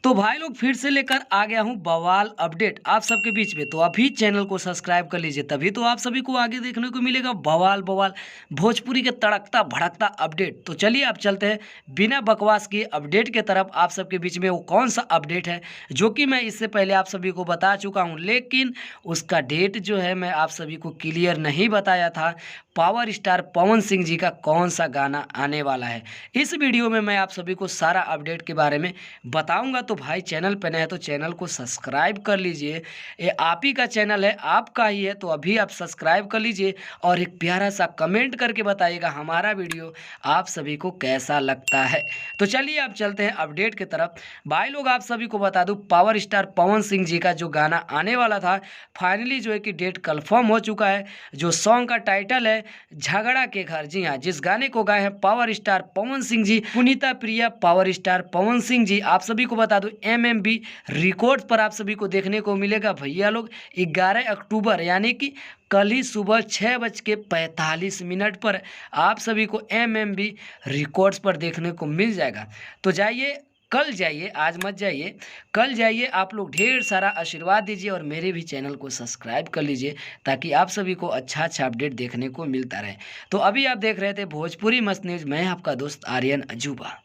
तो भाई लोग फिर से लेकर आ गया हूँ बवाल अपडेट आप सबके बीच में। तो अभी चैनल को सब्सक्राइब कर लीजिए, तभी तो आप सभी को आगे देखने को मिलेगा बवाल बवाल भोजपुरी के तड़कता भड़कता अपडेट। तो चलिए आप चलते हैं बिना बकवास की अपडेट के तरफ। आप सबके बीच में वो कौन सा अपडेट है जो कि मैं इससे पहले आप सभी को बता चुका हूँ, लेकिन उसका डेट जो है मैं आप सभी को क्लियर नहीं बताया था। पावर स्टार पवन सिंह जी का कौन सा गाना आने वाला है, इस वीडियो में मैं आप सभी को सारा अपडेट के बारे में बताऊंगा। तो भाई चैनल पे नए हैं तो चैनल को सब्सक्राइब कर लीजिए, ये आप ही का चैनल है, आपका ही है, तो अभी आप सब्सक्राइब कर लीजिए और एक प्यारा सा कमेंट करके बताइएगा हमारा वीडियो आप सभी को कैसा लगता है। तो चलिए आप चलते हैं अपडेट की तरफ। भाई लोग आप सभी को बता दूं, पावर स्टार पवन सिंह जी का जो गाना आने वाला था फाइनली जो है कि डेट कंफर्म हो चुका है। जो सॉन्ग का टाइटल है झगड़ा के घर, जी हाँ, जिस गाने को गाए हैं पावर स्टार पवन सिंह जी, पुनीता प्रिया, पावर स्टार पवन सिंह जी। आप सभी को बता दूं एमएमबी रिकॉर्ड पर आप सभी को देखने को मिलेगा भैया लोग 11 अक्टूबर यानी कि कल ही सुबह 6:45 पर आप सभी को एमएमबी रिकॉर्ड्स पर देखने को मिल जाएगा। तो जाइए, कल जाइए, आज मत जाइए, कल जाइए। आप लोग ढेर सारा आशीर्वाद दीजिए और मेरे भी चैनल को सब्सक्राइब कर लीजिए ताकि आप सभी को अच्छा अच्छा अपडेट देखने को मिलता रहे। तो अभी आप देख रहे थे भोजपुरी मस्त न्यूज़, मैं आपका दोस्त आर्यन अजूबा।